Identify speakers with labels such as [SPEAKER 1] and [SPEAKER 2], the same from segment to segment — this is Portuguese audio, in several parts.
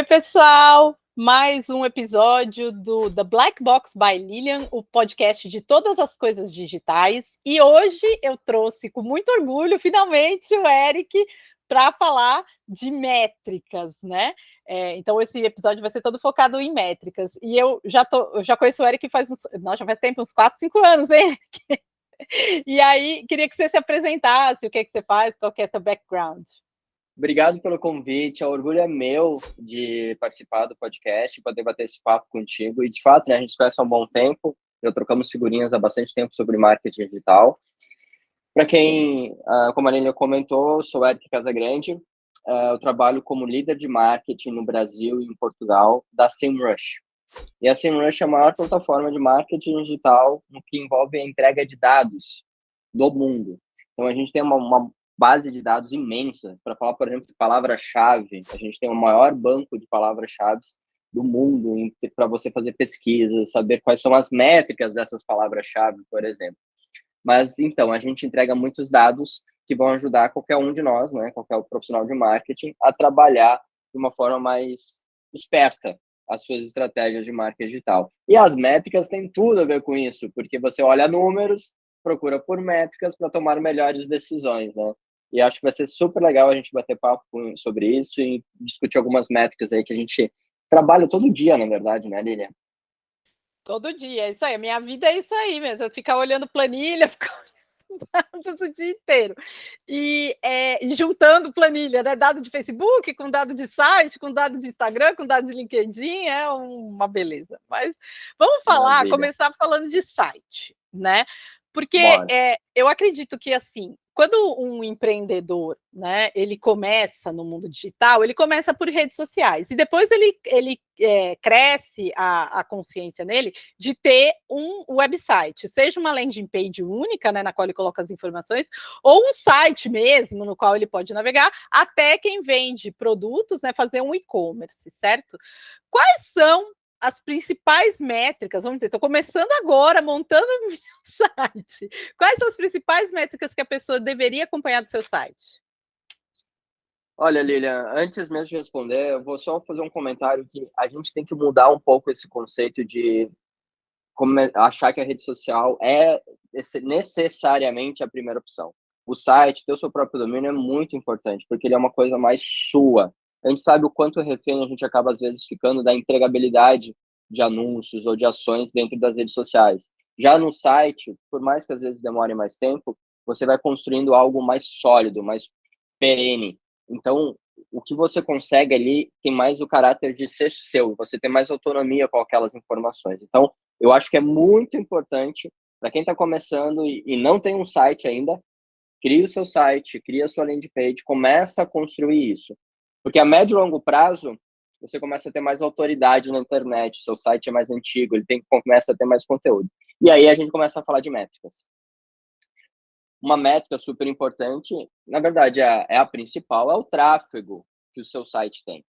[SPEAKER 1] pessoal! Mais um episódio do The Black Box by Lilian, o podcast de todas as coisas digitais. E hoje eu trouxe com muito orgulho, finalmente, o Eric para falar de métricas, né? Então esse episódio vai ser todo focado em métricas. E eu já conheço o Eric já faz tempo, uns 4, 5 anos, hein, Eric? E aí, queria que você se apresentasse, o que você faz, qual que é seu background.
[SPEAKER 2] Obrigado pelo convite, o orgulho é meu de participar do podcast, poder bater esse papo contigo. E, de fato, né, a gente se conhece há um bom tempo, já trocamos figurinhas há bastante tempo sobre marketing digital. Para quem, como a Aline comentou, sou Eric Casagrande, eu trabalho como líder de marketing no Brasil e em Portugal da SEMrush. E a SEMrush é a maior plataforma de marketing digital no que envolve a entrega de dados do mundo. Então, a gente tem uma base de dados imensa. Para falar, por exemplo, de palavra-chave, a gente tem o maior banco de palavras-chave do mundo para você fazer pesquisas, saber quais são as métricas dessas palavras-chave, por exemplo. Mas, então, a gente entrega muitos dados que vão ajudar qualquer um de nós, né, qualquer profissional de marketing, a trabalhar de uma forma mais esperta as suas estratégias de marketing digital. E as métricas têm tudo a ver com isso, porque você olha números, procura por métricas para tomar melhores decisões, né? E acho que vai ser super legal a gente bater papo sobre isso e discutir algumas métricas aí que a gente trabalha todo dia, na verdade, né, Lilian?
[SPEAKER 1] Todo dia, é isso aí. A minha vida é isso aí mesmo. Eu ficar olhando planilha, ficar olhando dados o dia inteiro. E juntando planilha, né? Dado de Facebook, com dado de site, com dado de Instagram, com dado de LinkedIn, é uma beleza. Mas vamos começar falando de site, né? Porque eu acredito que, assim, quando um empreendedor, né, ele começa no mundo digital, ele começa por redes sociais, e depois ele cresce a consciência nele de ter um website, seja uma landing page única, né, na qual ele coloca as informações, ou um site mesmo, no qual ele pode navegar, até quem vende produtos, né, fazer um e-commerce, certo? Quais são as principais métricas, vamos dizer, estou começando agora, montando o meu site. Quais são as principais métricas que a pessoa deveria acompanhar do seu site?
[SPEAKER 2] Olha, Lilian, antes mesmo de responder, eu vou só fazer um comentário que a gente tem que mudar um pouco esse conceito de achar que a rede social é necessariamente a primeira opção. O site, ter o seu próprio domínio é muito importante, porque ele é uma coisa mais sua. A gente sabe o quanto refém a gente acaba, às vezes, ficando da entregabilidade de anúncios ou de ações dentro das redes sociais. Já no site, por mais que às vezes demore mais tempo, você vai construindo algo mais sólido, mais perene. Então, o que você consegue ali tem mais o caráter de ser seu, você tem mais autonomia com aquelas informações. Então, eu acho que é muito importante para quem está começando e não tem um site ainda, crie o seu site, crie a sua landing page, começa a construir isso. Porque a médio e longo prazo, você começa a ter mais autoridade na internet, seu site é mais antigo, começa a ter mais conteúdo. E aí a gente começa a falar de métricas. Uma métrica super importante, na verdade, é a principal, é o tráfego que o seu site tem.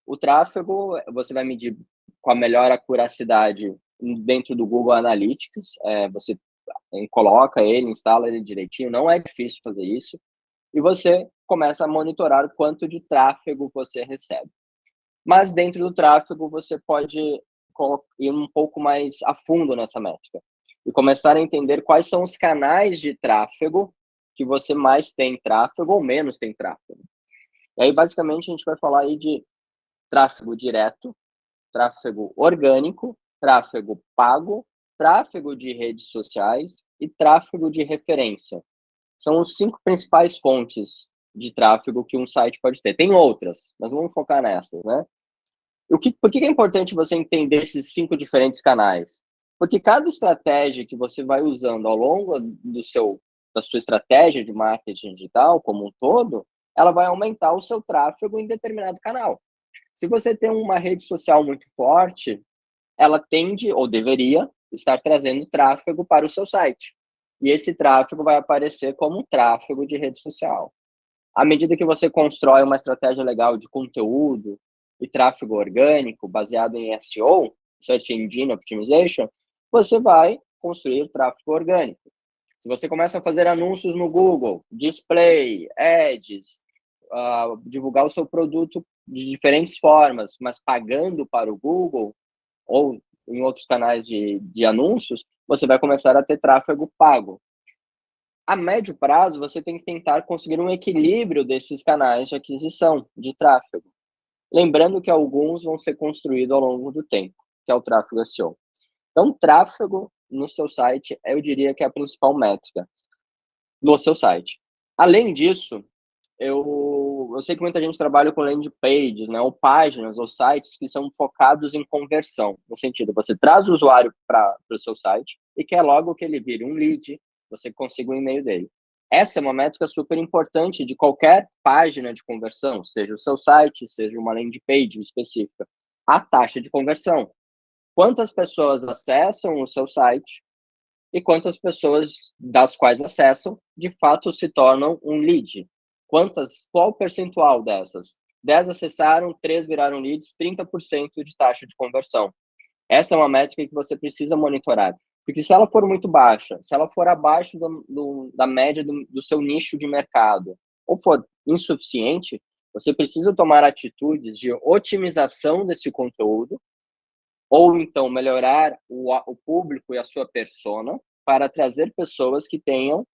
[SPEAKER 2] O tráfego, você vai medir com a melhor acuracidade dentro do Google Analytics, você coloca ele, instala ele direitinho, não é difícil fazer isso, e você começa a monitorar o quanto de tráfego você recebe. Mas dentro do tráfego, você pode ir um pouco mais a fundo nessa métrica e começar a entender quais são os canais de tráfego que você mais tem tráfego ou menos tem tráfego. E aí, basicamente, a gente vai falar aí de tráfego direto, tráfego orgânico, tráfego pago, tráfego de redes sociais e tráfego de referência. São os 5 principais fontes de tráfego que um site pode ter. Tem outras, mas vamos focar nessas, né? Por que é importante você entender esses 5 diferentes canais? Porque cada estratégia que você vai usando ao longo da sua estratégia de marketing digital como um todo, ela vai aumentar o seu tráfego em determinado canal. Se você tem uma rede social muito forte, ela tende, ou deveria, estar trazendo tráfego para o seu site. E esse tráfego vai aparecer como um tráfego de rede social. À medida que você constrói uma estratégia legal de conteúdo e tráfego orgânico, baseado em SEO, Search Engine Optimization, você vai construir tráfego orgânico. Se você começa a fazer anúncios no Google, display, ads, divulgar o seu produto de diferentes formas, mas pagando para o Google ou em outros canais de anúncios, você vai começar a ter tráfego pago. A médio prazo, você tem que tentar conseguir um equilíbrio desses canais de aquisição de tráfego. Lembrando que alguns vão ser construídos ao longo do tempo, que é o tráfego SEO. Então, tráfego no seu site, eu diria que é a principal métrica no seu site. Além disso, eu sei que muita gente trabalha com landing pages, né, ou páginas, ou sites que são focados em conversão. No sentido, você traz o usuário para o seu site e quer logo que ele vire um lead, você consiga o e-mail dele. Essa é uma métrica super importante de qualquer página de conversão, seja o seu site, seja uma landing page específica. A taxa de conversão. Quantas pessoas acessam o seu site e quantas pessoas das quais acessam, de fato, se tornam um lead. Qual o percentual dessas? 10 acessaram, 3 viraram leads, 30% de taxa de conversão. Essa é uma métrica que você precisa monitorar. Porque se ela for muito baixa, se ela for abaixo da média do seu nicho de mercado, ou for insuficiente, você precisa tomar atitudes de otimização desse conteúdo, ou então melhorar o público e a sua persona para trazer pessoas que tenham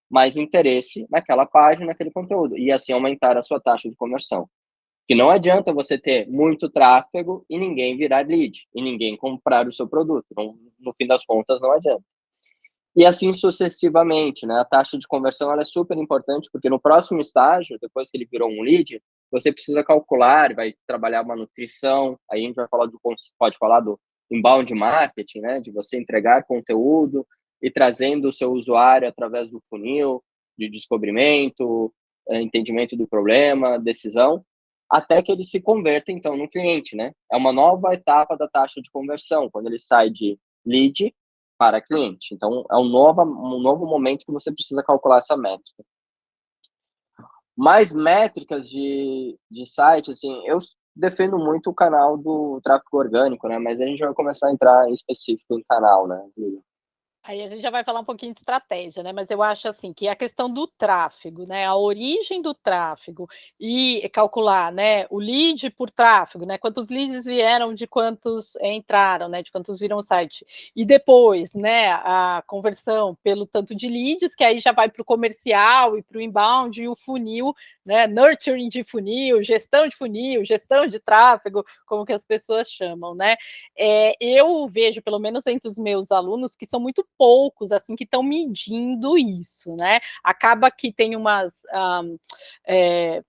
[SPEAKER 2] mais interesse naquela página, naquele conteúdo, e assim aumentar a sua taxa de conversão. Que não adianta você ter muito tráfego e ninguém virar lead, e ninguém comprar o seu produto. No fim das contas, não adianta. E assim sucessivamente, né? A taxa de conversão ela é super importante, porque no próximo estágio, depois que ele virou um lead, você precisa calcular, vai trabalhar uma nutrição, aí a gente vai falar pode falar do inbound marketing, né? De você entregar conteúdo e trazendo o seu usuário através do funil, de descobrimento, entendimento do problema, decisão, até que ele se converta, então, no cliente, né? É uma nova etapa da taxa de conversão, quando ele sai de lead para cliente. Então, é um novo momento que você precisa calcular essa métrica. Mais métricas de site, assim, eu defendo muito o canal do tráfego orgânico, né? Mas a gente vai começar a entrar em específico em canal, né?
[SPEAKER 1] Aí a gente já vai falar um pouquinho de estratégia, né? Mas eu acho assim que a questão do tráfego, né? A origem do tráfego e calcular, né? O lead por tráfego, né? Quantos leads vieram de quantos entraram, né? De quantos viram o site. E depois, né? A conversão pelo tanto de leads, que aí já vai para o comercial e para o inbound e o funil, né? Nurturing de funil, gestão de tráfego, como que as pessoas chamam, né? Eu vejo, pelo menos entre os meus alunos, que são muito poucos assim que estão medindo isso, né? Acaba que tem umas,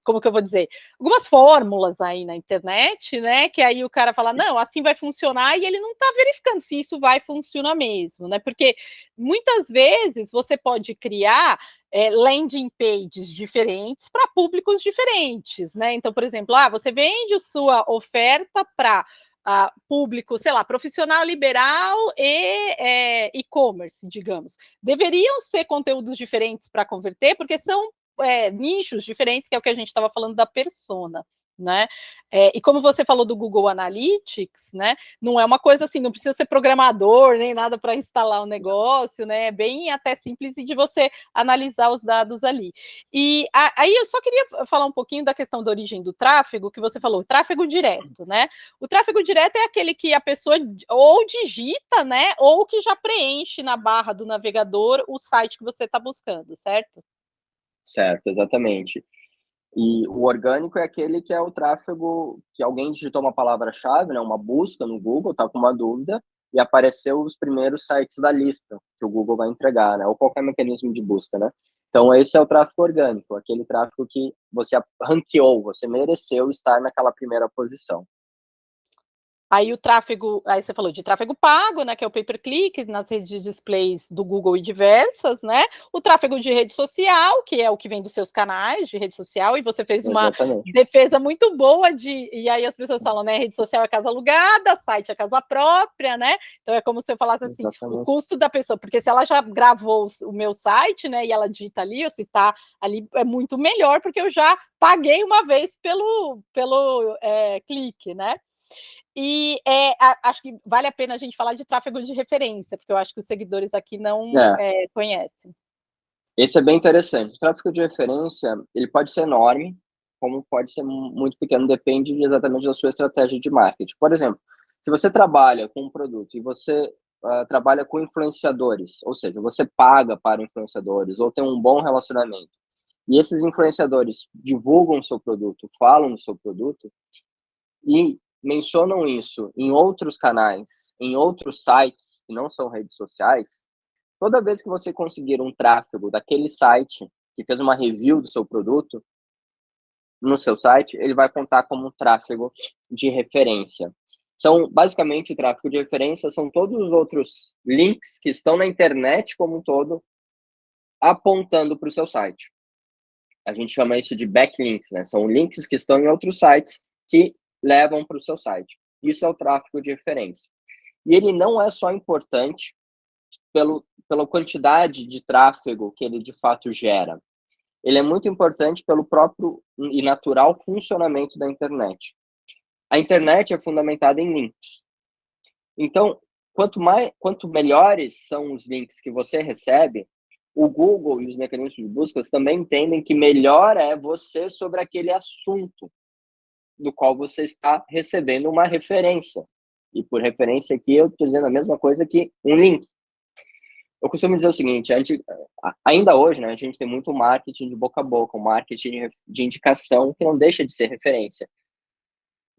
[SPEAKER 1] como que eu vou dizer, algumas fórmulas aí na internet, né? Que aí o cara fala, não, assim vai funcionar, e ele não está verificando se isso vai funcionar mesmo, né? Porque muitas vezes você pode criar landing pages diferentes para públicos diferentes, né? Então, por exemplo, você vende sua oferta para público, sei lá, profissional liberal e e-commerce, digamos. Deveriam ser conteúdos diferentes para converter, porque são nichos diferentes, que é o que a gente estava falando da persona. Né? E como você falou do Google Analytics, né? Não é uma coisa assim, não precisa ser programador nem nada para instalar o negócio, né? É bem até simples de você analisar os dados ali. E aí eu só queria falar um pouquinho da questão da origem do tráfego, que você falou, tráfego direto, né? O tráfego direto é aquele que a pessoa ou digita, né? Ou que já preenche na barra do navegador o site que você está buscando, certo?
[SPEAKER 2] Certo, exatamente. E o orgânico é aquele que é o tráfego que alguém digitou uma palavra-chave, né, uma busca no Google, tá com uma dúvida, e apareceu os primeiros sites da lista que o Google vai entregar, né, ou qualquer mecanismo de busca, né. Então, esse é o tráfego orgânico, aquele tráfego que você ranqueou, você mereceu estar naquela primeira posição.
[SPEAKER 1] Aí o tráfego, aí você falou de tráfego pago, né, que é o pay-per-click nas redes de displays do Google e diversas, né? O tráfego de rede social, que é o que vem dos seus canais de rede social, e você fez uma
[SPEAKER 2] Exatamente.
[SPEAKER 1] defesa muito boa e aí as pessoas falam, né, rede social é casa alugada, site é casa própria, né? Então é como se eu falasse assim, o
[SPEAKER 2] Exatamente.
[SPEAKER 1] custo da pessoa, porque se ela já gravou o meu site, né, e ela digita ali, ou se tá ali, é muito melhor, porque eu já paguei uma vez pelo clique, né? E acho que vale a pena a gente falar de tráfego de referência, porque eu acho que os seguidores aqui não
[SPEAKER 2] É,
[SPEAKER 1] conhecem.
[SPEAKER 2] esse é bem interessante. O tráfego de referência, ele pode ser enorme, como pode ser muito pequeno, depende exatamente da sua estratégia de marketing. Por exemplo, se você trabalha com um produto e você trabalha com influenciadores, ou seja, você paga para influenciadores ou tem um bom relacionamento, e esses influenciadores divulgam o seu produto, falam do seu produto e mencionam isso em outros canais, em outros sites que não são redes sociais, toda vez que você conseguir um tráfego daquele site que fez uma review do seu produto no seu site, ele vai contar como um tráfego de referência. São basicamente o tráfego de referência, são todos os outros links que estão na internet como um todo apontando para o seu site. A gente chama isso de backlinks, né? São links que estão em outros sites que levam para o seu site. Isso é o tráfego de referência. E ele não é só importante pela quantidade de tráfego que ele de fato gera. Ele é muito importante pelo próprio e natural funcionamento da internet. A internet é fundamentada em links. Então, quanto melhores são os links que você recebe, o Google e os mecanismos de busca também entendem que melhor é você sobre aquele assunto do qual você está recebendo uma referência. E por referência aqui, eu estou dizendo a mesma coisa que um link. Eu costumo dizer o seguinte, ainda hoje, né, a gente tem muito marketing de boca a boca, um marketing de indicação que não deixa de ser referência.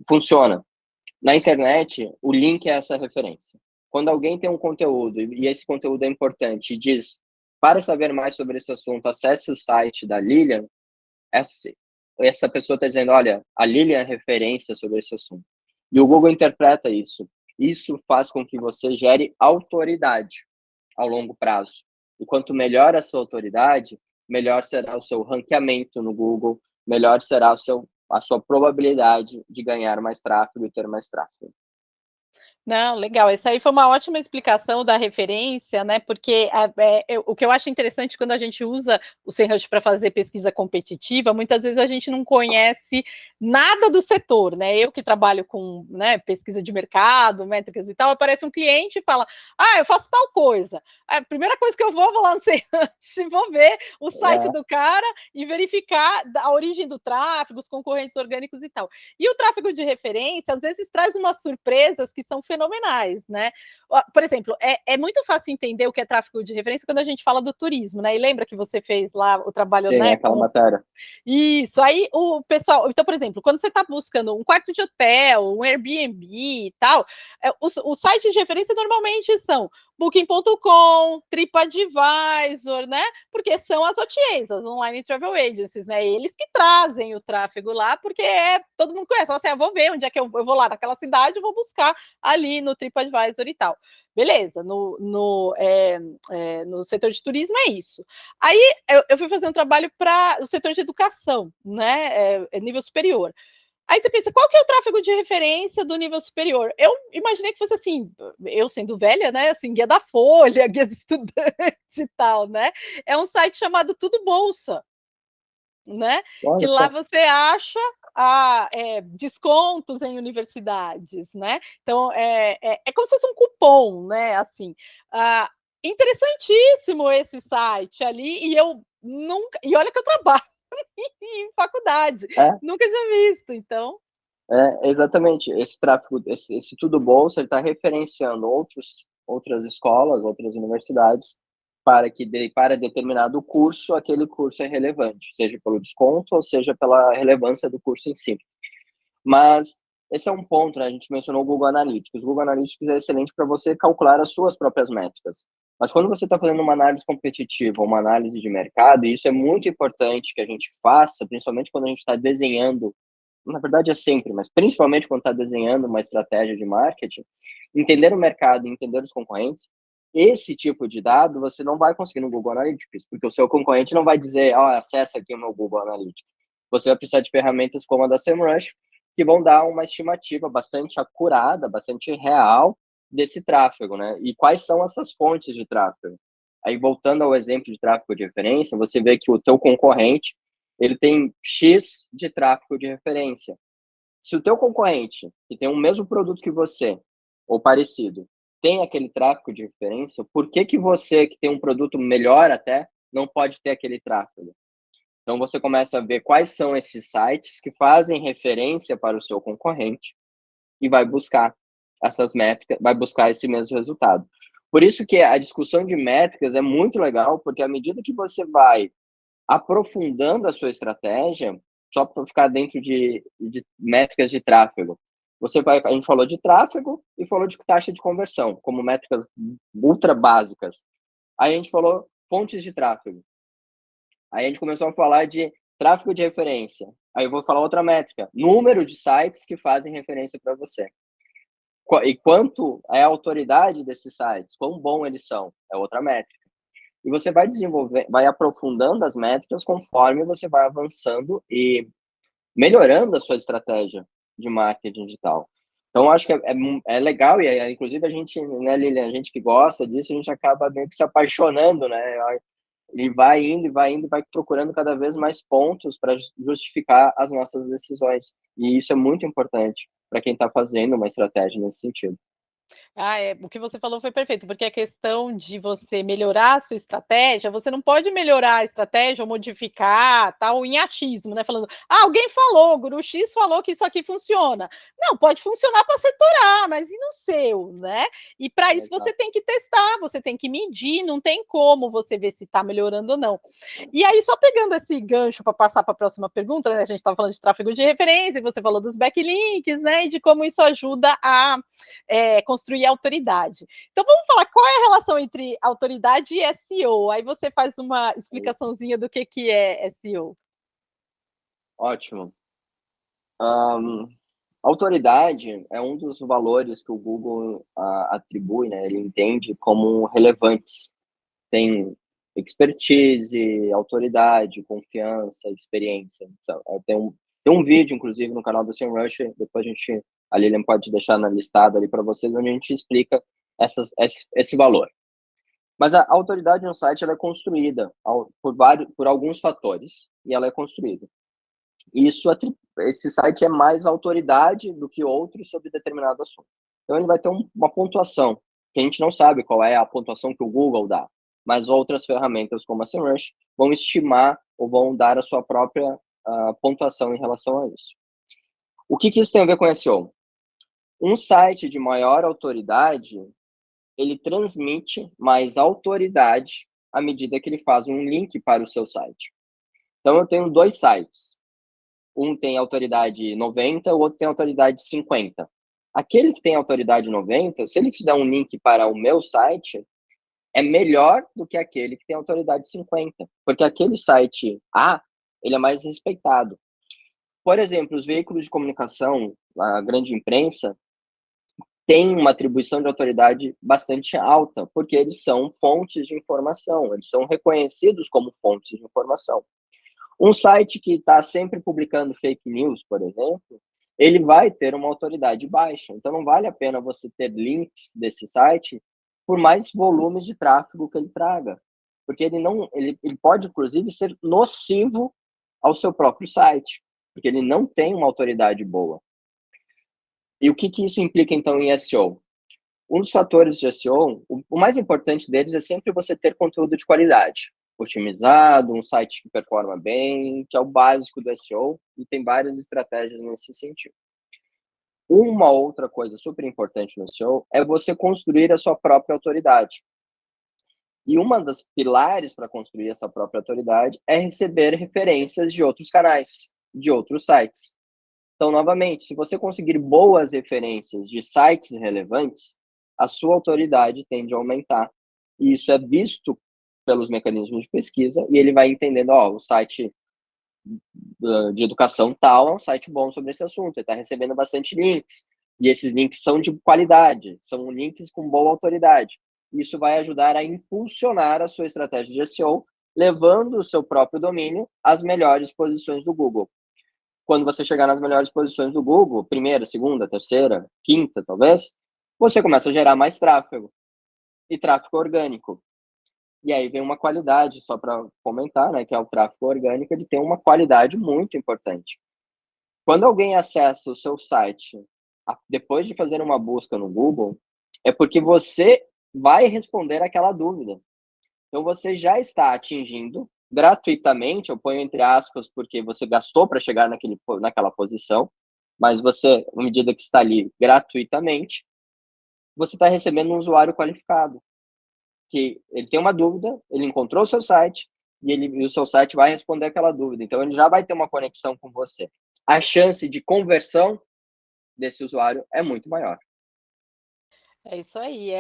[SPEAKER 2] Funciona. Na internet, o link é essa referência. Quando alguém tem um conteúdo e esse conteúdo é importante e diz, para saber mais sobre esse assunto, acesse o site da Lilian, essa pessoa está dizendo, olha, a Lilian é referência sobre esse assunto. E o Google interpreta isso. Isso faz com que você gere autoridade ao longo prazo. E quanto melhor a sua autoridade, melhor será o seu ranqueamento no Google, melhor será a sua probabilidade de ganhar mais tráfego e ter mais tráfego.
[SPEAKER 1] Não, legal. Essa aí foi uma ótima explicação da referência, né? Porque o que eu acho interessante quando a gente usa o SEMrush para fazer pesquisa competitiva, muitas vezes a gente não conhece nada do setor, né? Eu que trabalho com, né, pesquisa de mercado, métricas e tal, aparece um cliente e fala: ah, eu faço tal coisa. A primeira coisa que eu vou lá no SEMrush, vou ver o site do cara e verificar a origem do tráfego, os concorrentes orgânicos e tal. E o tráfego de referência, às vezes, traz umas surpresas que são fenomenais, né? Por exemplo, é muito fácil entender o que é tráfego de referência quando a gente fala do turismo, né? E lembra que você fez lá o trabalho,
[SPEAKER 2] Sim,
[SPEAKER 1] né?
[SPEAKER 2] aquela matéria.
[SPEAKER 1] Isso, aí o pessoal... Então, por exemplo, quando você está buscando um quarto de hotel, um Airbnb e tal, os sites de referência normalmente são Booking.com, TripAdvisor, né? Porque são as OTAs, as Online Travel Agencies, né? Eles que trazem o tráfego lá, porque todo mundo conhece. Fala assim, vou ver onde é que eu vou lá naquela cidade, eu vou buscar ali no TripAdvisor e tal. Beleza, no setor de turismo é isso. Aí eu fui fazer um trabalho para o setor de educação, né? Nível superior. Aí você pensa, qual que é o tráfego de referência do nível superior? Eu imaginei que fosse assim, eu sendo velha, né? Assim, guia da Folha, guia de estudante e tal, né? É um site chamado Tudo Bolsa, né? Que lá você acha descontos em universidades, né? Então é como se fosse um cupom, né? Assim, interessantíssimo esse site ali, e eu nunca. E olha que eu trabalho em faculdade, nunca tinha visto, então.
[SPEAKER 2] Exatamente, esse tráfego, esse Tudo Bolsa, ele está referenciando outras escolas, outras universidades, para determinado curso, aquele curso é relevante, seja pelo desconto ou seja pela relevância do curso em si. Mas esse é um ponto, né? A gente mencionou o Google Analytics. O Google Analytics é excelente para você calcular as suas próprias métricas. Mas quando você está fazendo uma análise competitiva, uma análise de mercado, e isso é muito importante que a gente faça, principalmente quando a gente está desenhando, na verdade é sempre, mas principalmente quando está desenhando uma estratégia de marketing, entender o mercado, entender os concorrentes, esse tipo de dado você não vai conseguir no Google Analytics, porque o seu concorrente não vai dizer, acessa aqui o meu Google Analytics. Você vai precisar de ferramentas como a da SEMrush, que vão dar uma estimativa bastante acurada, bastante real desse tráfego, né? E quais são essas fontes de tráfego? Aí, voltando ao exemplo de tráfego de referência, você vê que o teu concorrente, ele tem X de tráfego de referência. Se o teu concorrente, que tem o mesmo produto que você, ou parecido, tem aquele tráfego de referência, por que você, que tem um produto melhor até, não pode ter aquele tráfego? Então, você começa a ver quais são esses sites que fazem referência para o seu concorrente e vai buscar essas métricas, vai buscar esse mesmo resultado. Por isso que a discussão de métricas é muito legal, porque à medida que você vai aprofundando a sua estratégia, só para ficar dentro de métricas de tráfego, a gente falou de tráfego e falou de taxa de conversão, como métricas ultra básicas. Aí a gente falou fontes de tráfego. Aí a gente começou a falar de tráfego de referência. Aí eu vou falar outra métrica, número de sites que fazem referência para você. E quanto é a autoridade desses sites, quão bom eles são, é outra métrica. E você vai desenvolver, vai aprofundando as métricas conforme você vai avançando e melhorando a sua estratégia de marketing digital. Então, acho que é legal, e inclusive a gente, né, Lilian, a gente que gosta disso, a gente acaba meio que se apaixonando, né? E vai indo, e vai indo, e vai procurando cada vez mais pontos para justificar as nossas decisões. E isso é muito importante para quem está fazendo uma estratégia nesse sentido.
[SPEAKER 1] O que você falou foi perfeito, porque a questão de você melhorar a sua estratégia, você não pode melhorar a estratégia ou modificar tal em achismo, né? Falando, alguém falou, o Guru X falou que isso aqui funciona. Não, pode funcionar para setorar, mas e no seu, né? E para isso você tem que testar, você tem que medir, não tem como você ver se está melhorando ou não. E aí, só pegando esse gancho para passar para a próxima pergunta, né? A gente estava falando de tráfego de referência, e você falou dos backlinks, né? E de como isso ajuda a construir autoridade. Então vamos falar qual é a relação entre autoridade e SEO. Aí você faz uma explicaçãozinha do que é SEO.
[SPEAKER 2] Ótimo. Autoridade é um dos valores que o Google atribui, né? Ele entende como relevantes. Tem expertise, autoridade, confiança, experiência. Tem um vídeo, inclusive, no canal do SEMrush, depois a Lilian pode deixar na listada ali para vocês, onde a gente explica esse valor. Mas a autoridade no site ela é construída por alguns fatores, e ela é construída. Esse site é mais autoridade do que outros sobre determinado assunto. Então, ele vai ter uma pontuação, que a gente não sabe qual é a pontuação que o Google dá, mas outras ferramentas como a SEMrush vão estimar ou vão dar a sua própria pontuação em relação a isso. O que isso tem a ver com SEO? Um site de maior autoridade, ele transmite mais autoridade à medida que ele faz um link para o seu site. Então, eu tenho 2 sites. Um tem autoridade 90, o outro tem autoridade 50. Aquele que tem autoridade 90, se ele fizer um link para o meu site, é melhor do que aquele que tem autoridade 50, porque aquele site A, ele é mais respeitado. Por exemplo, os veículos de comunicação, a grande imprensa, tem uma atribuição de autoridade bastante alta, porque eles são fontes de informação, eles são reconhecidos como fontes de informação. Um site que está sempre publicando fake news, por exemplo, ele vai ter uma autoridade baixa. Então, não vale a pena você ter links desse site por mais volumes de tráfego que ele traga. Porque ele pode, inclusive, ser nocivo ao seu próprio site, porque ele não tem uma autoridade boa. E o que isso implica, então, em SEO? Um dos fatores de SEO, o mais importante deles é sempre você ter conteúdo de qualidade, otimizado, um site que performa bem, que é o básico do SEO, e tem várias estratégias nesse sentido. Uma outra coisa super importante no SEO é você construir a sua própria autoridade. E uma das pilares para construir essa própria autoridade é receber referências de outros canais, de outros sites. Então, novamente, se você conseguir boas referências de sites relevantes, a sua autoridade tende a aumentar. E isso é visto pelos mecanismos de pesquisa, e ele vai entendendo, o site de educação tal é um site bom sobre esse assunto, ele está recebendo bastante links, e esses links são de qualidade, são links com boa autoridade. Isso vai ajudar a impulsionar a sua estratégia de SEO, levando o seu próprio domínio às melhores posições do Google. Quando você chegar nas melhores posições do Google, primeira, segunda, terceira, quinta, talvez, você começa a gerar mais tráfego, e tráfego orgânico. E aí vem uma qualidade, só para comentar, né, que é o tráfego orgânico, ele tem uma qualidade muito importante. Quando alguém acessa o seu site, depois de fazer uma busca no Google, é porque você vai responder aquela dúvida. Então, você já está atingindo gratuitamente, eu ponho entre aspas, porque você gastou para chegar naquela posição, mas você, à medida que está ali gratuitamente, você está recebendo um usuário qualificado, que ele tem uma dúvida, ele encontrou o seu site, e o seu site vai responder aquela dúvida. Então, ele já vai ter uma conexão com você. A chance de conversão desse usuário é muito maior.
[SPEAKER 1] É isso aí.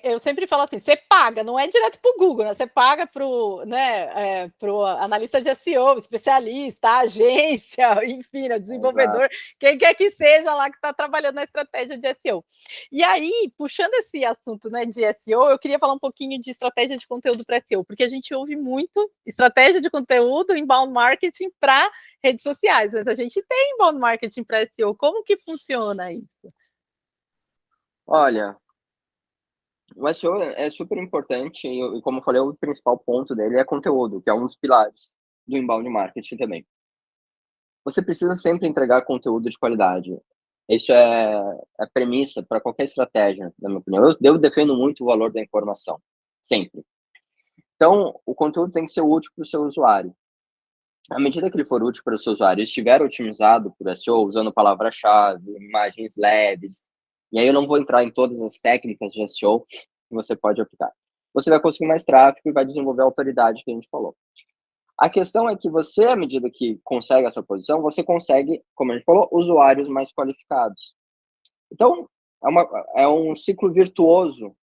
[SPEAKER 1] Eu sempre falo assim: você paga, não é direto para o Google, né? Você paga para o, né, pro analista de SEO, especialista, agência, enfim, né, desenvolvedor,
[SPEAKER 2] Exato.
[SPEAKER 1] quem quer que seja lá que está trabalhando na estratégia de SEO. E aí, puxando esse assunto, né, de SEO, eu queria falar um pouquinho de estratégia de conteúdo para SEO, porque a gente ouve muito estratégia de conteúdo, inbound marketing para redes sociais, mas a gente tem inbound marketing para SEO. Como que funciona isso?
[SPEAKER 2] Olha, o SEO é super importante e como eu falei, o principal ponto dele é conteúdo, que é um dos pilares do inbound marketing também. Você precisa sempre entregar conteúdo de qualidade. Isso é premissa para qualquer estratégia, na minha opinião. Eu defendo muito o valor da informação, sempre. Então, o conteúdo tem que ser útil para o seu usuário. À medida que ele for útil para o seu usuário e estiver otimizado por SEO, usando palavra-chave, imagens leves, e aí eu não vou entrar em todas as técnicas de SEO que você pode aplicar. Você vai conseguir mais tráfego e vai desenvolver a autoridade que a gente falou. A questão é que você, à medida que consegue essa posição, você consegue, como a gente falou, usuários mais qualificados. Então, é um ciclo virtuoso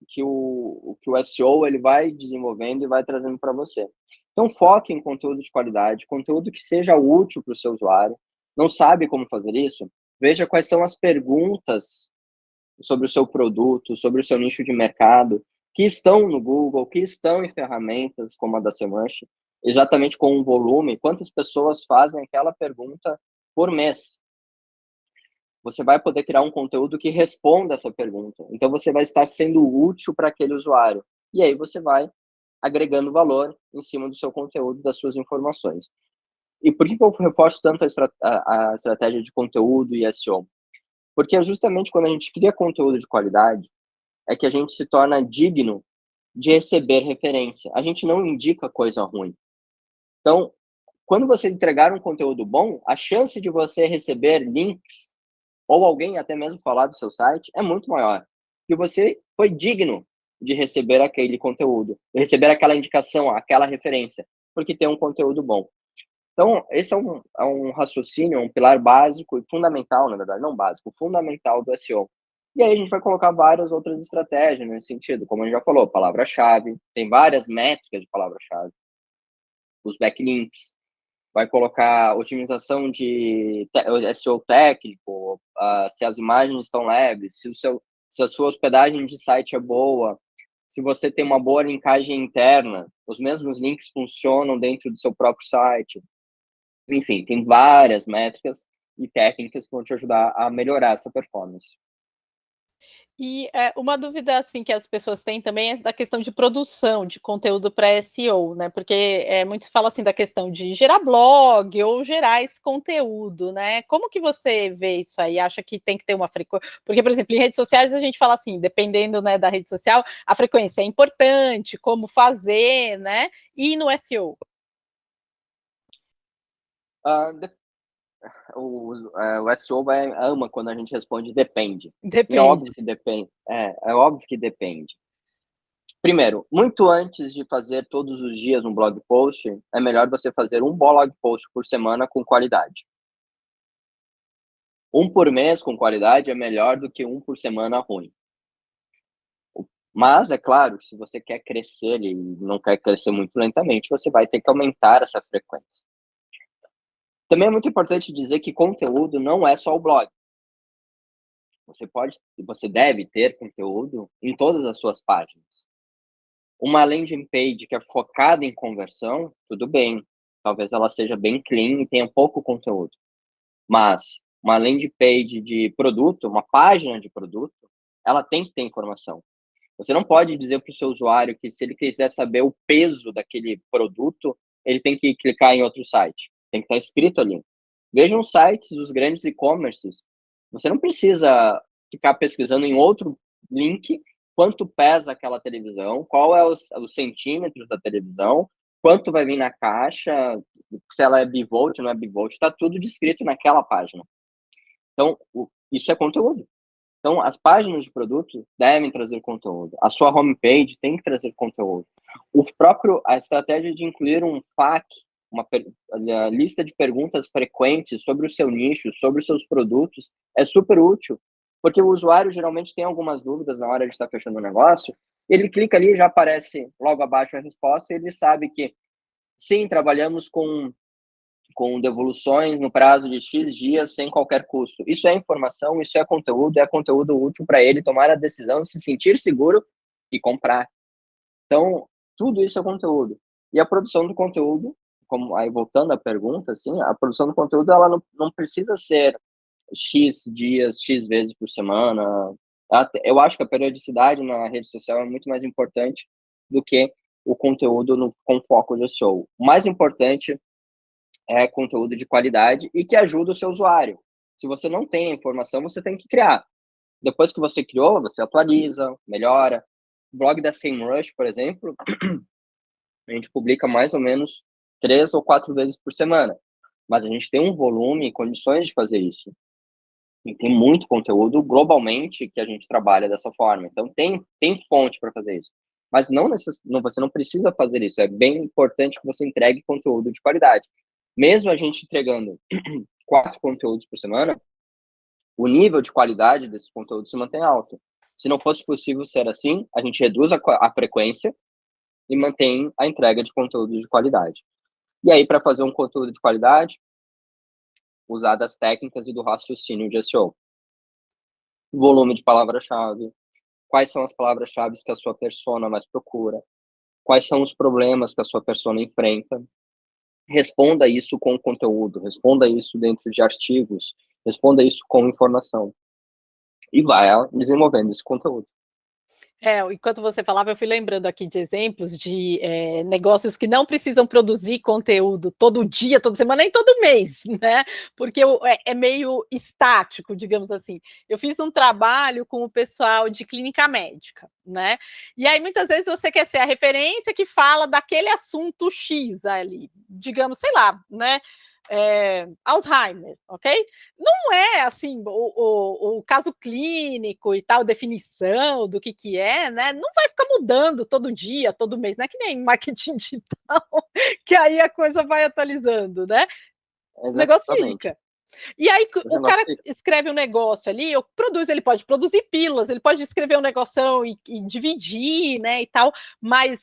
[SPEAKER 2] que o SEO ele vai desenvolvendo e vai trazendo para você. Então, foque em conteúdo de qualidade, conteúdo que seja útil para o seu usuário. Não sabe como fazer isso? Veja quais são as perguntas sobre o seu produto, sobre o seu nicho de mercado, que estão no Google, que estão em ferramentas como a da Semanch, exatamente com o volume, quantas pessoas fazem aquela pergunta por mês. Você vai poder criar um conteúdo que responda essa pergunta. Então, você vai estar sendo útil para aquele usuário. E aí você vai agregando valor em cima do seu conteúdo, das suas informações. E por que eu reforço tanto a estratégia de conteúdo e SEO? Porque é justamente quando a gente cria conteúdo de qualidade, é que a gente se torna digno de receber referência. A gente não indica coisa ruim. Então, quando você entregar um conteúdo bom, a chance de você receber links ou alguém até mesmo falar do seu site é muito maior. Que você foi digno de receber aquele conteúdo, de receber aquela indicação, aquela referência, porque tem um conteúdo bom. Então, esse é um raciocínio, um pilar básico e fundamental, na verdade, não básico, fundamental do SEO. E aí a gente vai colocar várias outras estratégias nesse sentido, como a gente já falou, palavra-chave, tem várias métricas de palavra-chave, os backlinks, vai colocar otimização de SEO técnico, se as imagens estão leves, se a sua hospedagem de site é boa, se você tem uma boa linkagem interna, os mesmos links funcionam dentro do seu próprio site. Enfim, tem várias métricas e técnicas que vão te ajudar a melhorar essa performance.
[SPEAKER 1] E, uma dúvida, assim, que as pessoas têm também é da questão de produção de conteúdo para SEO, né, porque, muito se fala, assim, da questão de gerar blog ou gerar esse conteúdo, né. Como que você vê isso aí? Acha que tem que ter uma frequência? Porque, por exemplo, em redes sociais a gente fala assim, dependendo, né, da rede social, a frequência é importante, como fazer, né, e no SEO?
[SPEAKER 2] Ah, o SEO ama quando a gente responde depende. E é
[SPEAKER 1] Depende.
[SPEAKER 2] óbvio que depende. É óbvio que depende. Primeiro, muito antes de fazer todos os dias um blog post, é melhor você fazer um blog post por semana com qualidade. Um por mês com qualidade é melhor do que um por semana ruim. Mas, é claro, se você quer crescer e não quer crescer muito lentamente, você vai ter que aumentar essa frequência. Também é muito importante dizer que conteúdo não é só o blog. Você deve ter conteúdo em todas as suas páginas. Uma landing page que é focada em conversão, tudo bem. Talvez ela seja bem clean e tenha pouco conteúdo. Mas uma landing page de produto, uma página de produto, ela tem que ter informação. Você não pode dizer para o seu usuário que se ele quiser saber o peso daquele produto, ele tem que clicar em outro site. Tem que estar escrito ali. Vejam os sites dos grandes e-commerces. Você não precisa ficar pesquisando em outro link quanto pesa aquela televisão, qual é os centímetros da televisão, quanto vai vir na caixa, se ela é bivolt, não é bivolt, está tudo descrito naquela página. Então, isso é conteúdo. Então, as páginas de produto devem trazer conteúdo. A sua homepage tem que trazer conteúdo. A estratégia de incluir um FAQ, a lista de perguntas frequentes sobre o seu nicho, sobre os seus produtos, é super útil, porque o usuário geralmente tem algumas dúvidas na hora de estar fechando o negócio, ele clica ali, já aparece logo abaixo a resposta, e ele sabe que, sim, trabalhamos com devoluções no prazo de X dias sem qualquer custo. Isso é informação, isso é conteúdo útil para ele tomar a decisão, se sentir seguro e comprar. Então, tudo isso é conteúdo. E a produção do conteúdo, como aí voltando à pergunta, assim, a produção do conteúdo ela não precisa ser X dias, X vezes por semana. Eu acho que a periodicidade na rede social é muito mais importante do que o conteúdo com foco de SEO. O mais importante é conteúdo de qualidade e que ajuda o seu usuário. Se você não tem a informação, você tem que criar. Depois que você criou, você atualiza, melhora. O blog da SEMrush, por exemplo, a gente publica mais ou menos 3 ou 4 vezes por semana. Mas a gente tem um volume e condições de fazer isso. E tem muito conteúdo globalmente que a gente trabalha dessa forma. Então, tem fonte para fazer isso. Mas você não precisa fazer isso. É bem importante que você entregue conteúdo de qualidade. Mesmo a gente entregando 4 conteúdos por semana, o nível de qualidade desses conteúdos se mantém alto. Se não fosse possível ser assim, a gente reduz a frequência e mantém a entrega de conteúdo de qualidade. E aí, para fazer um conteúdo de qualidade, usar das técnicas e do raciocínio de SEO. Volume de palavra-chave, quais são as palavras-chave que a sua persona mais procura, quais são os problemas que a sua persona enfrenta. Responda isso com conteúdo, responda isso dentro de artigos, responda isso com informação. E vai desenvolvendo esse conteúdo.
[SPEAKER 1] Enquanto você falava, eu fui lembrando aqui de exemplos de negócios que não precisam produzir conteúdo todo dia, toda semana, nem todo mês, né? Porque é meio estático, digamos assim. Eu fiz um trabalho com o pessoal de clínica médica, né? E aí, muitas vezes, você quer ser a referência que fala daquele assunto X ali, digamos, sei lá, né? Alzheimer, ok? Não é assim o caso clínico e tal, definição do que é, né? Não vai ficar mudando todo dia, todo mês, não é que nem marketing digital, que aí a coisa vai atualizando, né? O negócio
[SPEAKER 2] Exatamente.
[SPEAKER 1] fica. E aí o cara escreve um negócio ali, ele pode produzir pílulas, ele pode escrever um negoção e dividir, né, e tal, mas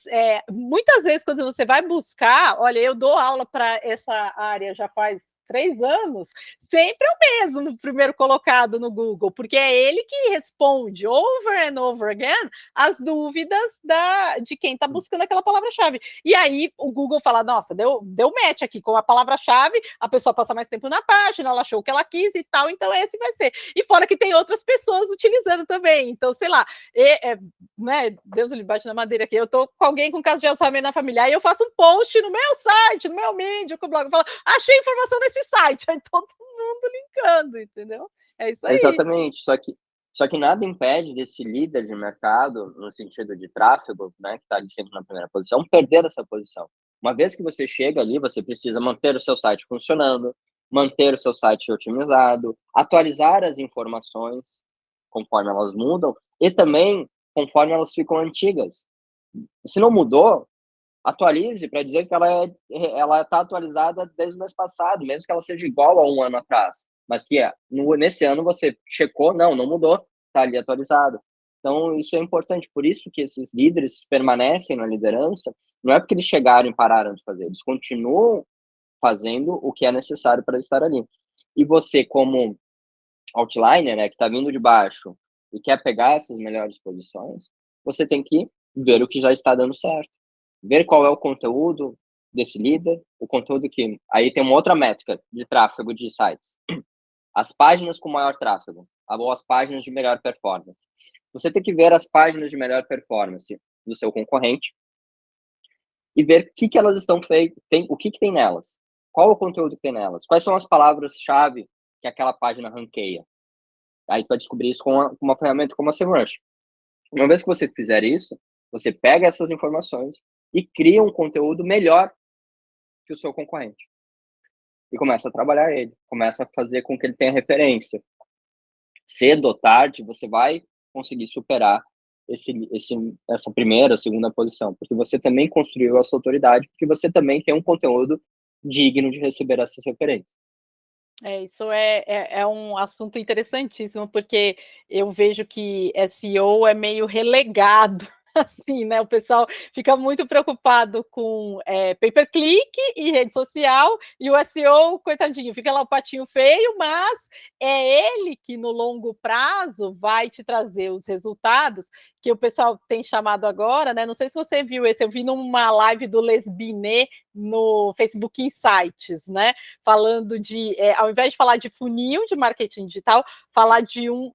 [SPEAKER 1] muitas vezes quando você vai buscar, olha, eu dou aula para essa área já faz 3 anos, sempre é o mesmo primeiro colocado no Google, porque é ele que responde over and over again as dúvidas de quem está buscando aquela palavra-chave. E aí o Google fala, nossa, deu match aqui com a palavra-chave, a pessoa passa mais tempo na página, ela achou o que ela quis e tal, então esse vai ser. E fora que tem outras pessoas utilizando também, então, sei lá, né, Deus lhe bate na madeira aqui, eu tô com alguém com caso de Alzheimer na família, aí eu faço um post no meu site, no meu Medium, com o blog, eu falo, achei informação nesse site, aí todo mundo linkando, entendeu? É isso aí.
[SPEAKER 2] Exatamente, só que nada impede desse líder de mercado, no sentido de tráfego, né, que está ali sempre na primeira posição, perder essa posição. Uma vez que você chega ali, você precisa manter o seu site funcionando, manter o seu site otimizado, atualizar as informações conforme elas mudam e também conforme elas ficam antigas. Se não mudou, atualize para dizer que ela está atualizada desde o mês passado, mesmo que ela seja igual a um ano atrás. Mas que nesse ano você checou, não mudou, está ali atualizado. Então, isso é importante. Por isso que esses líderes permanecem na liderança, não é porque eles chegaram e pararam de fazer, eles continuam fazendo o que é necessário para estar ali. E você, como outliner, né, que está vindo de baixo e quer pegar essas melhores posições, você tem que ver o que já está dando certo. Ver qual é o conteúdo desse líder, o conteúdo que... Aí tem uma outra métrica de tráfego de sites. As páginas com maior tráfego, ou as páginas de melhor performance. Você tem que ver as páginas de melhor performance do seu concorrente e ver o que elas estão feitas, o que tem nelas. Qual o conteúdo que tem nelas? Quais são as palavras-chave que aquela página ranqueia? Aí tu vai descobrir isso com uma ferramenta como a SEMrush. Uma vez que você fizer isso, você pega essas informações e cria um conteúdo melhor que o seu concorrente. E começa a trabalhar ele, começa a fazer com que ele tenha referência. Cedo ou tarde, você vai conseguir superar essa primeira, segunda posição, porque você também construiu essa autoridade, porque você também tem um conteúdo digno de receber essas referências.
[SPEAKER 1] Isso é um assunto interessantíssimo, porque eu vejo que SEO é meio relegado, assim, né, o pessoal fica muito preocupado com, pay per click e rede social, e o SEO, coitadinho, fica lá o patinho feio, mas é ele que no longo prazo vai te trazer os resultados que o pessoal tem chamado agora, né, não sei se você viu esse, eu vi numa live do Les Binet no Facebook Insights, né, falando de, ao invés de falar de funil de marketing digital, falar de um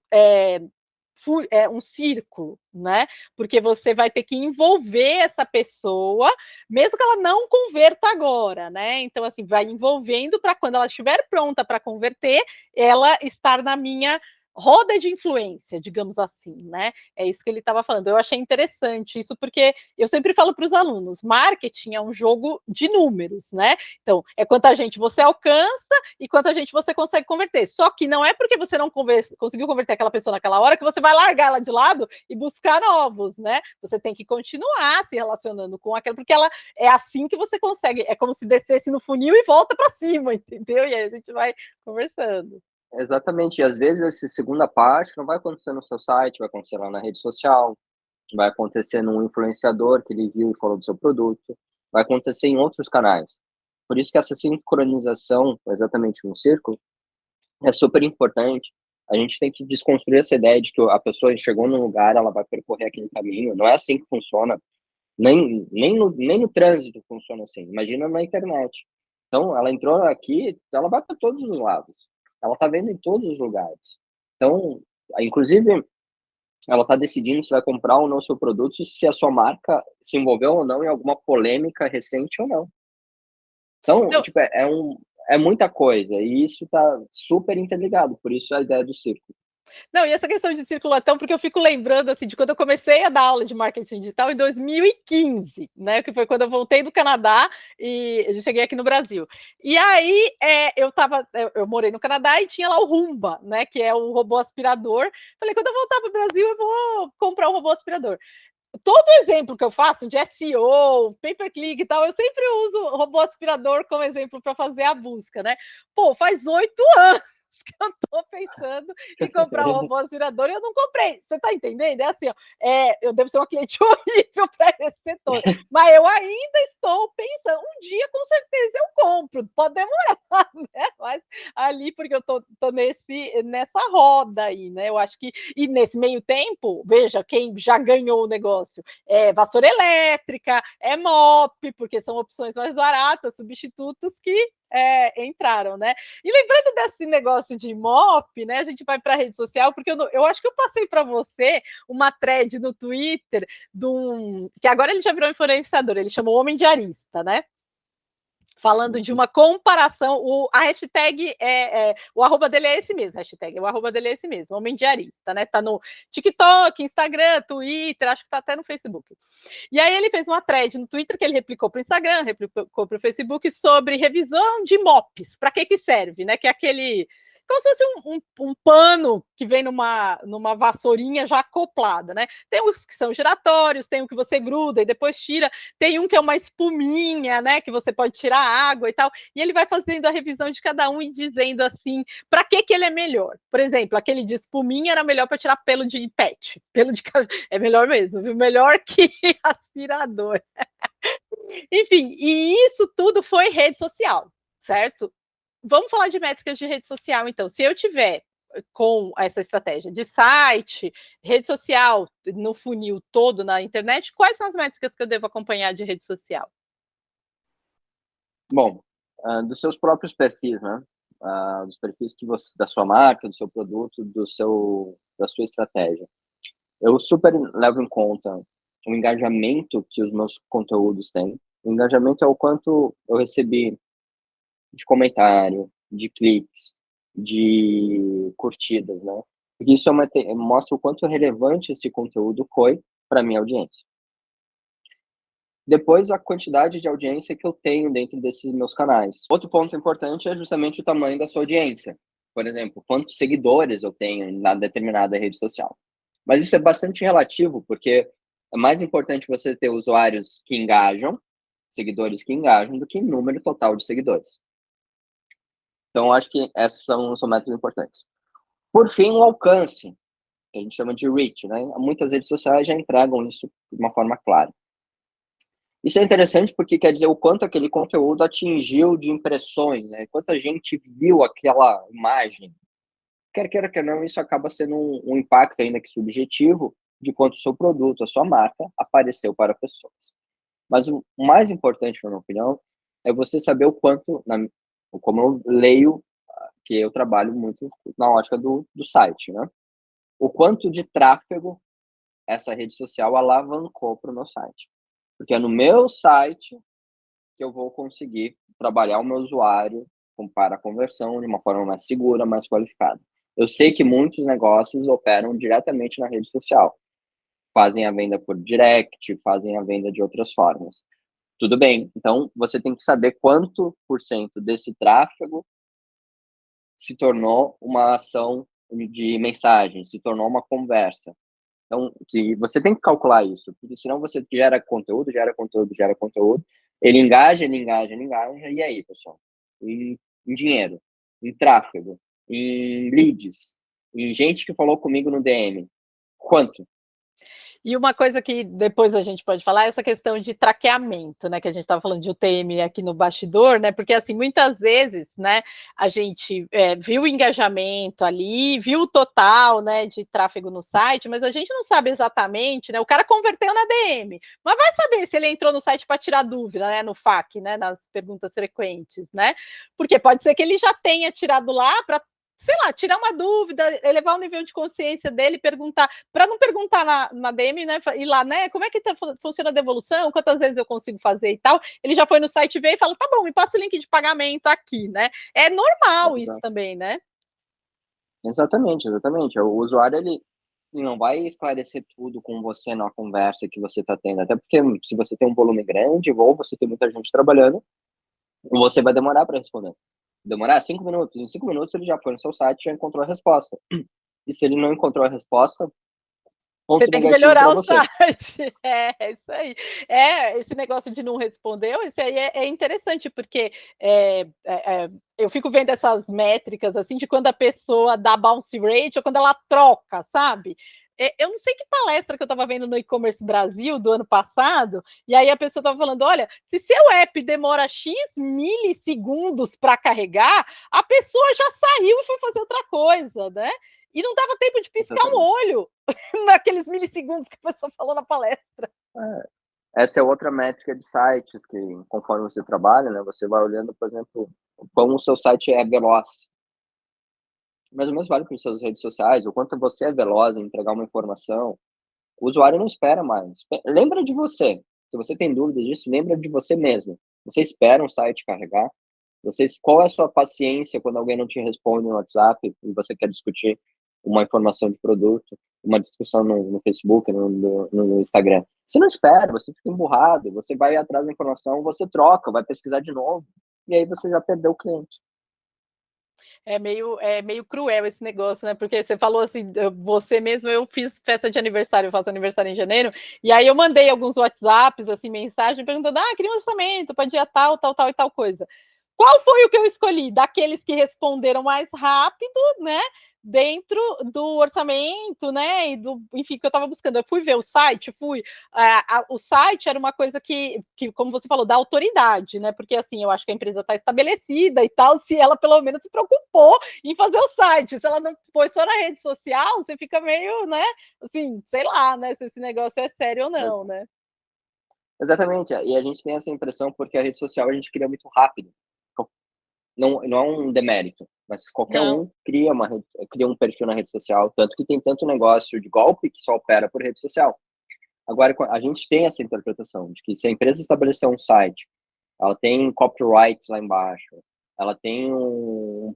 [SPEAKER 1] círculo, né? Porque você vai ter que envolver essa pessoa, mesmo que ela não converta agora, né? Então, assim, vai envolvendo para quando ela estiver pronta para converter, ela estar na minha roda de influência, digamos assim, né? É isso que ele estava falando. Eu achei interessante isso, porque eu sempre falo para os alunos: marketing é um jogo de números, né? Então, é quanta gente você alcança e quanta gente você consegue converter. Só que não é porque você não conseguiu converter aquela pessoa naquela hora que você vai largar ela de lado e buscar novos, né? Você tem que continuar se relacionando com aquela, porque ela é assim que você consegue. É como se descesse no funil e volta para cima, entendeu? E aí a gente vai conversando.
[SPEAKER 2] Exatamente, e às vezes essa segunda parte não vai acontecer no seu site, vai acontecer lá na rede social, vai acontecer num influenciador que ele viu e falou do seu produto, vai acontecer em outros canais. Por isso que essa sincronização, exatamente no círculo, é super importante. A gente tem que desconstruir essa ideia de que a pessoa chegou num lugar, ela vai percorrer aquele caminho. Não é assim que funciona. Nem no trânsito funciona assim. Imagina na internet. Então, ela entrou aqui, ela vai para todos os lados. Ela está vendo em todos os lugares. Então, inclusive, ela está decidindo se vai comprar ou não o seu produto, se a sua marca se envolveu ou não em alguma polêmica recente ou não. Então,
[SPEAKER 1] Não,
[SPEAKER 2] tipo, é muita coisa, e isso está super interligado, por isso a ideia do círculo.
[SPEAKER 1] Não, e essa questão de circulação, porque eu fico lembrando, assim, de quando eu comecei a dar aula de marketing digital em 2015, né, que foi quando eu voltei do Canadá e eu cheguei aqui no Brasil. E aí, eu morei no Canadá e tinha lá o Roomba, né, que é o robô aspirador. Falei: "Quando eu voltar para o Brasil, eu vou comprar um robô aspirador". Todo exemplo que eu faço de SEO, pay per click e tal, eu sempre uso o robô aspirador como exemplo para fazer a busca, né. Pô, faz 8 anos que eu tô pensando em comprar um robô aspirador e eu não comprei. Você tá entendendo? É assim, ó, eu devo ser uma cliente horrível para esse setor, mas eu ainda estou pensando, um dia com certeza eu compro, pode demorar, né, mas ali porque eu tô nessa roda aí, né, eu acho que e nesse meio tempo, veja, quem já ganhou o negócio, é vassoura elétrica, é mop, porque são opções mais baratas, substitutos que entraram, né? E lembrando desse negócio de mop, né? A gente vai para a rede social, porque eu acho que eu passei para você uma thread no Twitter que agora ele já virou influenciador, ele chamou Homem Diarista, né? Falando de uma comparação, a hashtag o arroba dele é esse mesmo, hashtag, o arroba dele é esse mesmo, Homem Diarista, né? Tá no TikTok, Instagram, Twitter, acho que tá até no Facebook. E aí ele fez uma thread no Twitter que ele replicou para o Instagram, replicou para o Facebook sobre revisão de mops, para que serve, né? Que é aquele como se fosse um pano que vem numa vassourinha já acoplada, né? Tem os que são giratórios, tem o que você gruda e depois tira, tem um que é uma espuminha, né? Que você pode tirar água e tal. E ele vai fazendo a revisão de cada um e dizendo assim, para que ele é melhor. Por exemplo, aquele de espuminha era melhor para tirar pelo de pet, pelo de é melhor mesmo, viu? Melhor que aspirador. Enfim, e isso tudo foi rede social, certo? Vamos falar de métricas de rede social, então. Se eu tiver com essa estratégia de site, rede social, no funil todo na internet, quais são as métricas que eu devo acompanhar de rede social?
[SPEAKER 2] Bom, dos seus próprios perfis, né? Dos perfis da sua marca, do seu produto, da sua estratégia. Eu super levo em conta o engajamento que os meus conteúdos têm. O engajamento é o quanto eu recebi de comentário, de cliques, de curtidas, né? Porque isso mostra o quanto relevante esse conteúdo foi para minha audiência. depois a quantidade de audiência que eu tenho dentro desses meus canais. Outro ponto importante é justamente o tamanho da sua audiência. Por exemplo, quantos seguidores eu tenho na determinada rede social. Mas isso é bastante relativo, porque é mais importante você ter usuários que engajam, seguidores que engajam, do que número total de seguidores. Então, acho que esses são métodos importantes. Por fim, o alcance, que a gente chama de reach, né? Muitas redes sociais já entregam isso de uma forma clara. Isso é interessante porque quer dizer o quanto aquele conteúdo atingiu de impressões, né? Quanta gente viu aquela imagem. Quer queira, quer não, isso acaba sendo um impacto ainda que subjetivo de quanto o seu produto, a sua marca, apareceu para pessoas. Mas o mais importante, na minha opinião, é você saber o quanto, como eu leio, que eu trabalho muito na ótica do site, né? O quanto de tráfego essa rede social alavancou para o meu site. Porque é no meu site que eu vou conseguir trabalhar o meu usuário para a conversão de uma forma mais segura, mais qualificada. Eu sei que muitos negócios operam diretamente na rede social. Fazem a venda por direct, fazem a venda de outras formas. Tudo bem. Então, você tem que saber quanto por cento desse tráfego se tornou uma ação de mensagem, se tornou uma conversa. Então, que você tem que calcular isso, porque senão você gera conteúdo, ele engaja, e aí, pessoal? Em dinheiro, em tráfego, em leads, em gente que falou comigo no DM. Quanto?
[SPEAKER 1] E uma coisa que depois a gente pode falar é essa questão de traqueamento, né, que a gente estava falando de UTM aqui no bastidor, né, porque assim, muitas vezes, né, a gente viu o engajamento ali, viu o total, né, de tráfego no site, mas a gente não sabe exatamente, né, o cara converteu na DM, mas vai saber se ele entrou no site para tirar dúvida, né, no FAQ, né, nas perguntas frequentes, né, porque pode ser que ele já tenha tirado lá para, sei lá, tirar uma dúvida, elevar o nível de consciência dele, perguntar, para não perguntar na DM, né? Ir lá, né? Como é que funciona a devolução? Quantas vezes eu consigo fazer e tal? Ele já foi no site ver e fala: tá bom, me passa o link de pagamento aqui, né? É normal isso também, né?
[SPEAKER 2] Exatamente, exatamente. O usuário, ele não vai esclarecer tudo com você na conversa que você está tendo, até porque se você tem um volume grande ou você tem muita gente trabalhando, você vai demorar para responder. Demorar 5 minutos. Em 5 minutos ele já foi no seu site e já encontrou a resposta. E se ele não encontrou a resposta,
[SPEAKER 1] Você
[SPEAKER 2] ponto
[SPEAKER 1] tem que
[SPEAKER 2] negativo
[SPEAKER 1] melhorar
[SPEAKER 2] para
[SPEAKER 1] o
[SPEAKER 2] você.
[SPEAKER 1] site. É isso aí. Esse negócio de não responder, isso aí é interessante, porque eu fico vendo essas métricas assim de quando a pessoa dá bounce rate ou quando ela troca, sabe? Eu não sei que palestra que eu estava vendo no e-commerce Brasil do ano passado, e aí a pessoa estava falando: olha, se seu app demora X milissegundos para carregar, a pessoa já saiu e foi fazer outra coisa, né? E não dava tempo de piscar um
[SPEAKER 2] Exatamente.
[SPEAKER 1] olho naqueles milissegundos que a pessoa falou na palestra.
[SPEAKER 2] Essa é outra métrica de sites que, conforme você trabalha, né, você vai olhando, por exemplo, como o seu site é veloz. Mas o mesmo vale para as suas redes sociais, o quanto você é veloz em entregar uma informação. O usuário não espera mais. Lembra de você. Se você tem dúvidas disso, lembra de você mesmo. Você espera um site carregar? Qual é a sua paciência quando alguém não te responde no WhatsApp e você quer discutir uma informação de produto, uma discussão no Facebook, no Instagram? Você não espera, você fica emburrado, você vai atrás da informação, você troca, vai pesquisar de novo, e aí você já perdeu o cliente.
[SPEAKER 1] É meio cruel esse negócio, né? Porque você falou assim, você mesmo, eu fiz festa de aniversário, eu faço aniversário em janeiro, e aí eu mandei alguns WhatsApps, assim, mensagem, perguntando: queria um orçamento para dia tal, tal, tal e tal coisa. Qual foi o que eu escolhi? Daqueles que responderam mais rápido, né? Dentro do orçamento, né? E do, enfim, que eu estava buscando. Eu fui ver o site, o site era uma coisa que, como você falou, da autoridade, né? Porque assim, eu acho que a empresa está estabelecida e tal, se ela pelo menos se preocupou em fazer o site. Se ela não pôs só na rede social, você fica meio, né? Assim, sei lá, né? Se esse negócio é sério ou não, né?
[SPEAKER 2] Exatamente, e a gente tem essa impressão porque a rede social a gente cria muito rápido. Não é um demérito, mas qualquer
[SPEAKER 1] Não.
[SPEAKER 2] um cria um perfil na rede social, tanto que tem tanto negócio de golpe que só opera por rede social. Agora, a gente tem essa interpretação de que se a empresa estabelecer um site, ela tem copyrights lá embaixo, ela tem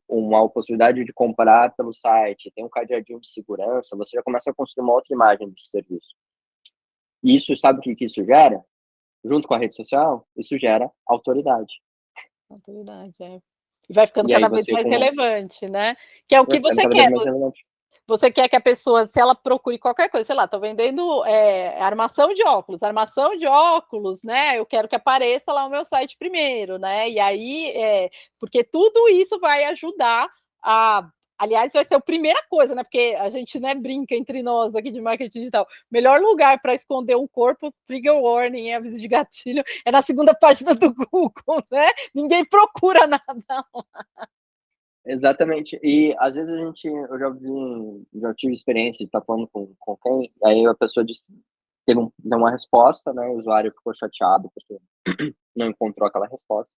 [SPEAKER 2] uma possibilidade de comprar pelo site, tem um cadeadinho de segurança, você já começa a construir uma outra imagem desse serviço. E isso, sabe o que isso gera? junto com a rede social, isso gera autoridade.
[SPEAKER 1] Autoridade, é. E vai ficando
[SPEAKER 2] E aí
[SPEAKER 1] cada vez
[SPEAKER 2] você
[SPEAKER 1] mais relevante, né? Que é o
[SPEAKER 2] vai
[SPEAKER 1] que
[SPEAKER 2] ficando
[SPEAKER 1] você
[SPEAKER 2] cada vez
[SPEAKER 1] quer.
[SPEAKER 2] mais relevante.
[SPEAKER 1] Você quer que a pessoa, se ela procure qualquer coisa, sei lá, tô vendendo armação de óculos, né? Eu quero que apareça lá o meu site primeiro, né? E aí, porque tudo isso vai ajudar a. Aliás, vai ser a primeira coisa, né? Porque a gente, né, brinca entre nós aqui de marketing digital. Melhor lugar para esconder um corpo, trigger warning, aviso de gatilho, é na segunda página do Google, né? Ninguém procura nada.
[SPEAKER 2] Exatamente. E às vezes eu já tive experiência de estar falando com quem, aí a pessoa deu uma resposta, né? O usuário ficou chateado porque não encontrou aquela resposta.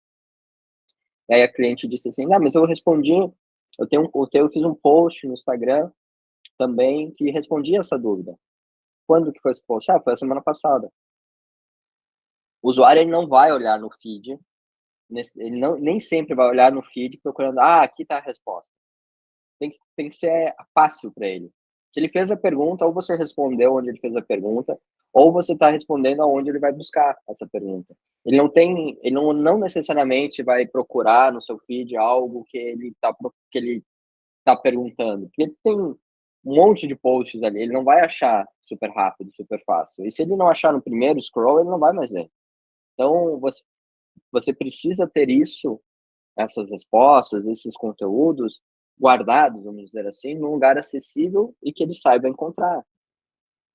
[SPEAKER 2] E aí a cliente disse assim: "Não, mas eu respondi, eu fiz um post no Instagram também que respondia essa dúvida". Quando que foi esse post? Ah, foi a semana passada. O usuário ele não vai olhar no feed, ele não, nem sempre vai olhar no feed procurando, aqui está a resposta. Tem que ser fácil para ele. Se ele fez a pergunta, ou você respondeu onde ele fez a pergunta, ou você está respondendo aonde ele vai buscar essa pergunta. Ele não necessariamente vai procurar no seu feed algo que ele tá perguntando, porque ele tem um monte de posts ali, ele não vai achar super rápido, super fácil. E se ele não achar no primeiro scroll, ele não vai mais ver. Então, você precisa ter essas respostas, esses conteúdos guardados, vamos dizer assim, num lugar acessível e que ele saiba encontrar.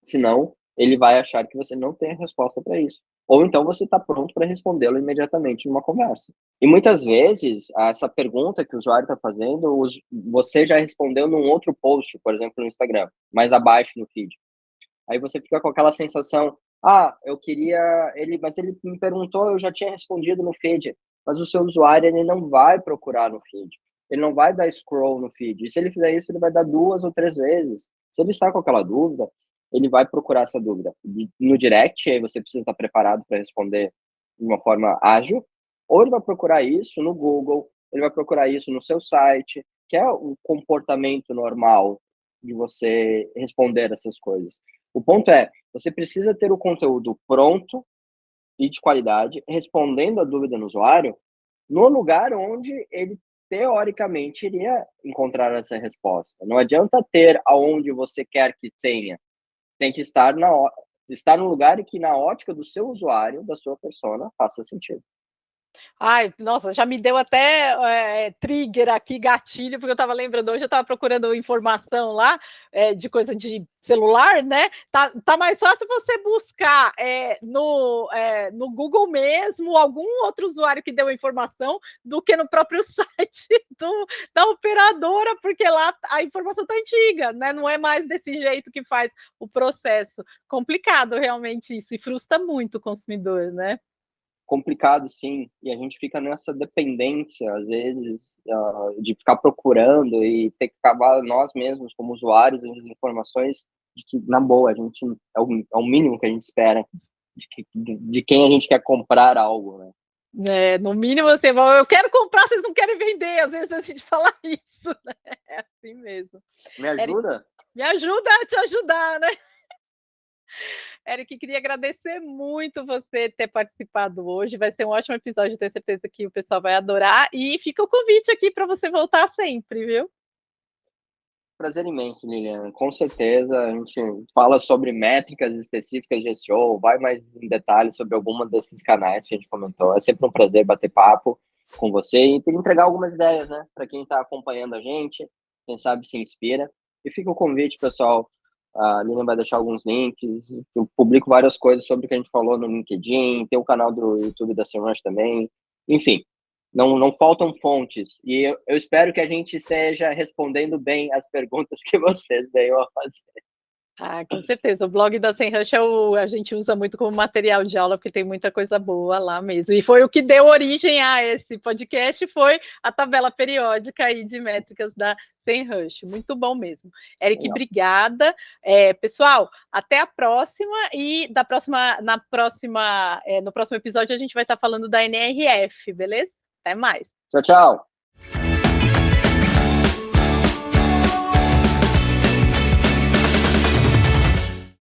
[SPEAKER 2] Senão, ele vai achar que você não tem a resposta para isso. Ou então você está pronto para respondê-lo imediatamente numa conversa. E muitas vezes, essa pergunta que o usuário está fazendo, você já respondeu num outro post, por exemplo, no Instagram, mais abaixo no feed. Aí você fica com aquela sensação, eu queria, mas ele me perguntou, eu já tinha respondido no feed. Mas o seu usuário, ele não vai procurar no feed. Ele não vai dar scroll no feed. E se ele fizer isso, ele vai dar 2 ou 3 vezes. Se ele está com aquela dúvida, ele vai procurar essa dúvida no direct, aí você precisa estar preparado para responder de uma forma ágil, ou ele vai procurar isso no Google, ele vai procurar isso no seu site, que é o comportamento normal de você responder essas coisas. O ponto é, você precisa ter o conteúdo pronto e de qualidade, respondendo a dúvida no usuário, no lugar onde ele teoricamente iria encontrar essa resposta. Não adianta ter aonde você quer que tenha. Tem que estar no lugar em que na ótica do seu usuário, da sua persona, faça sentido.
[SPEAKER 1] Ai, nossa, já me deu até trigger aqui, gatilho, porque eu estava lembrando, hoje eu estava procurando informação lá, de coisa de celular, né? Tá mais fácil você buscar no Google mesmo, algum outro usuário que deu a informação, do que no próprio site da operadora, porque lá a informação está antiga, né? Não é mais desse jeito que faz o processo. Complicado realmente isso, e frustra muito o consumidor, né?
[SPEAKER 2] Complicado, sim, e a gente fica nessa dependência, às vezes, de ficar procurando e ter que acabar nós mesmos, como usuários, as informações de que, na boa, a gente é o mínimo que a gente espera de quem a gente quer comprar algo, né?
[SPEAKER 1] No mínimo, assim, eu quero comprar, vocês não querem vender, às vezes a gente fala isso, né? É assim mesmo.
[SPEAKER 2] Me
[SPEAKER 1] Eric,
[SPEAKER 2] ajuda?
[SPEAKER 1] me ajuda a te ajudar, né? Eric, queria agradecer muito você ter participado hoje. Vai ser um ótimo episódio, tenho certeza que o pessoal vai adorar. E fica o convite aqui para você voltar sempre, viu?
[SPEAKER 2] Prazer imenso, Lilian. Com certeza, a gente fala sobre métricas específicas de SEO, vai mais em detalhes sobre alguma desses canais que a gente comentou. É sempre um prazer bater papo com você e entregar algumas ideias, né, para quem está acompanhando a gente, quem sabe se inspira. E fica o convite, pessoal. A Lilian vai deixar alguns links. Eu publico várias coisas sobre o que a gente falou no LinkedIn, tem o canal do YouTube da Semrush também. Enfim, não faltam fontes. E eu espero que a gente esteja respondendo bem as perguntas que vocês veio a fazer.
[SPEAKER 1] Com certeza. O blog da Semrush a gente usa muito como material de aula, porque tem muita coisa boa lá mesmo. E foi o que deu origem a esse podcast, foi a tabela periódica aí de métricas da Semrush. Muito bom mesmo. Eric, obrigada. Pessoal, até a próxima. E no próximo episódio a gente vai estar falando da NRF, beleza? Até mais.
[SPEAKER 2] Tchau, tchau.